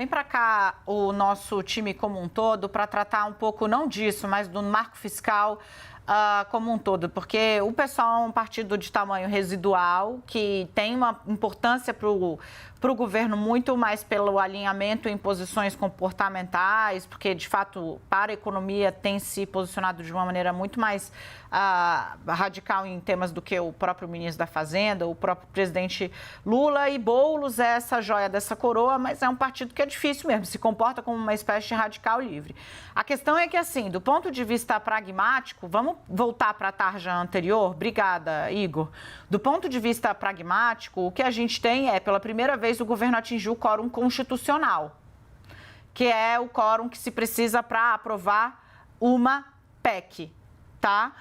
Vem para cá o nosso time como um todo para tratar um pouco, não disso, mas do marco fiscal como um todo, porque o pessoal é um partido de tamanho residual que tem uma importância para o governo muito mais pelo alinhamento em posições comportamentais, porque, de fato, para a economia tem se posicionado de uma maneira muito mais radical em temas do que o próprio ministro da Fazenda, o próprio presidente Lula. E Boulos é essa joia dessa coroa, mas é um partido que é difícil mesmo, se comporta como uma espécie de radical livre. A questão é que, assim, do ponto de vista pragmático, vamos voltar para a tarja anterior? Obrigada, Igor. Do ponto de vista pragmático, o que a gente tem é, pela primeira vez, o governo atingiu o quórum constitucional, que é o quórum que se precisa para aprovar uma PEC, tá?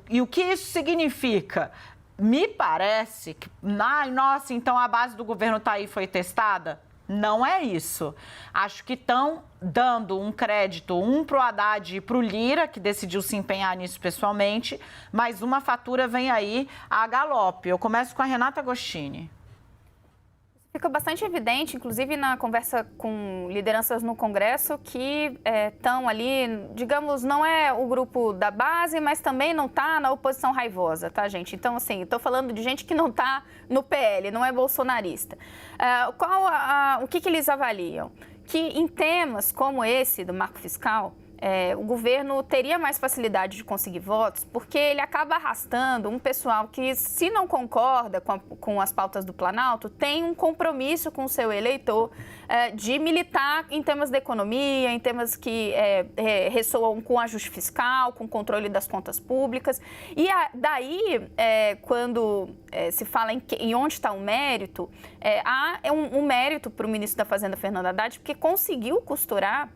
E o que isso significa? Me parece que, nossa, então a base do governo está aí, foi testada? Não é isso. Acho que estão dando um crédito, para o Haddad e para o Lira, que decidiu se empenhar nisso pessoalmente, mas uma fatura vem aí a galope. Eu começo com a Renata Agostini. Fica bastante evidente, inclusive na conversa com lideranças no Congresso, que estão ali, digamos, não é o grupo da base, mas também não está na oposição raivosa, tá, gente? Então, assim, estou falando de gente que não está no PL, não é bolsonarista. O que eles avaliam? Que em temas como esse do marco fiscal, o governo teria mais facilidade de conseguir votos, porque ele acaba arrastando um pessoal que, se não concorda com as pautas do Planalto, tem um compromisso com o seu eleitor de militar em temas da economia, em temas que ressoam com ajuste fiscal, com controle das contas públicas. E daí, quando se fala em onde está o mérito, há um mérito para o ministro da Fazenda, Fernando Haddad, porque conseguiu costurar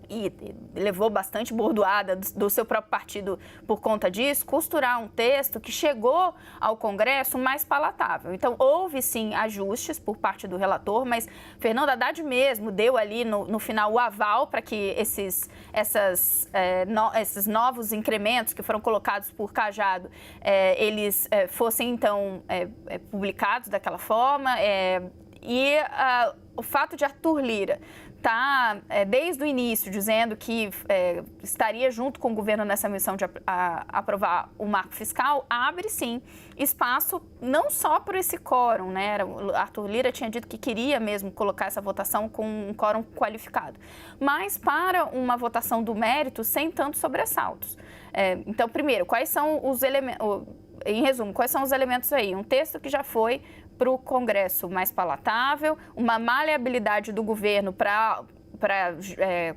e levou bastante bordoada do seu próprio partido por conta disso, costurar um texto que chegou ao Congresso mais palatável. Então, houve sim ajustes por parte do relator, mas Fernando Haddad mesmo deu ali no final o aval para que esses novos incrementos que foram colocados por Cajado, eles fossem então publicados daquela forma. O fato de Arthur Lira está, desde o início, dizendo que estaria junto com o governo nessa missão de aprovar o marco fiscal, abre, sim, espaço não só por esse quórum, né? Arthur Lira tinha dito que queria mesmo colocar essa votação com um quórum qualificado, mas para uma votação do mérito sem tantos sobressaltos. Então, primeiro, quais são os elementos... Em resumo, quais são os elementos aí? Um texto que já foi para o Congresso mais palatável, uma maleabilidade do governo para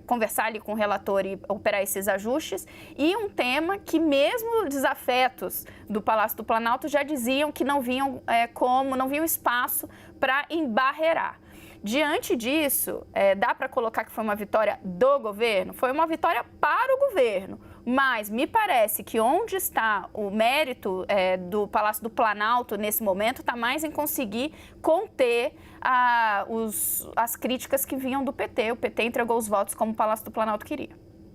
conversar ali com o relator e operar esses ajustes, e um tema que mesmo desafetos do Palácio do Planalto já diziam que não viam espaço para embarrear. Diante disso, dá para colocar que foi uma vitória do governo? Foi uma vitória para o governo, mas me parece que onde está o mérito do Palácio do Planalto nesse momento está mais em conseguir conter as críticas que vinham do PT. O PT entregou os votos como o Palácio do Planalto queria.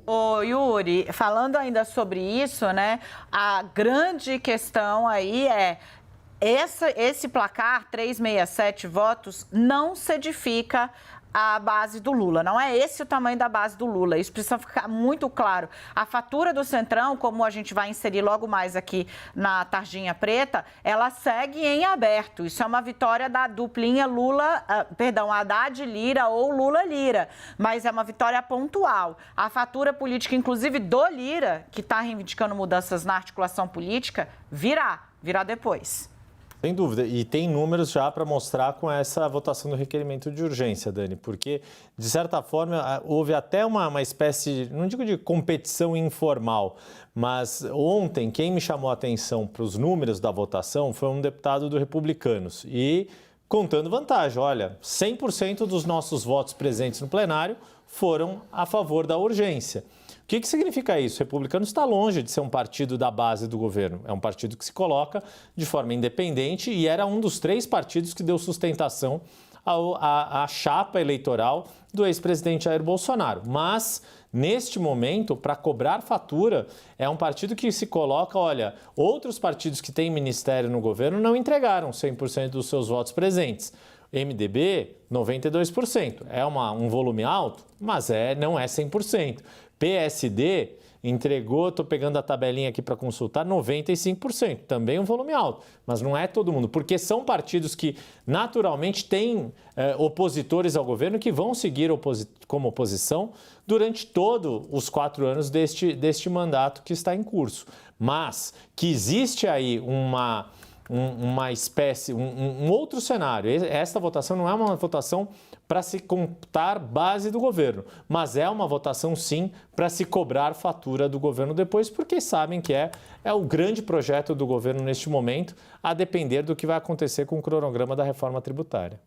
Ô, Yuri, falando ainda sobre isso, né, a grande questão aí é... Esse placar, 367 votos, não se edifica a base do Lula. Não é esse o tamanho da base do Lula. Isso precisa ficar muito claro. A fatura do Centrão, como a gente vai inserir logo mais aqui na tarjinha preta, ela segue em aberto. Isso é uma vitória da duplinha Haddad-Lira ou Lula-Lira. Mas é uma vitória pontual. A fatura política, inclusive do Lira, que está reivindicando mudanças na articulação política, virá depois. Sem dúvida, e tem números já para mostrar com essa votação do requerimento de urgência, Dani, porque, de certa forma, houve até uma espécie, não digo de competição informal, mas ontem quem me chamou a atenção para os números da votação foi um deputado do Republicanos e contando vantagem, olha, 100% dos nossos votos presentes no plenário foram a favor da urgência. O que significa isso? O Republicano está longe de ser um partido da base do governo. É um partido que se coloca de forma independente e era um dos 3 partidos que deu sustentação à chapa eleitoral do ex-presidente Jair Bolsonaro. Mas, neste momento, para cobrar fatura, é um partido que se coloca, olha, outros partidos que têm ministério no governo não entregaram 100% dos seus votos presentes. MDB, 92%. É um volume alto, mas não é 100%. PSD entregou, estou pegando a tabelinha aqui para consultar, 95%. Também um volume alto, mas não é todo mundo, porque são partidos que naturalmente têm opositores ao governo que vão seguir como oposição durante todos os 4 anos deste mandato que está em curso. Mas que existe aí uma espécie, um outro cenário. Esta votação não é uma votação para se computar base do governo, mas é uma votação, sim, para se cobrar fatura do governo depois, porque sabem que é o grande projeto do governo neste momento, a depender do que vai acontecer com o cronograma da reforma tributária.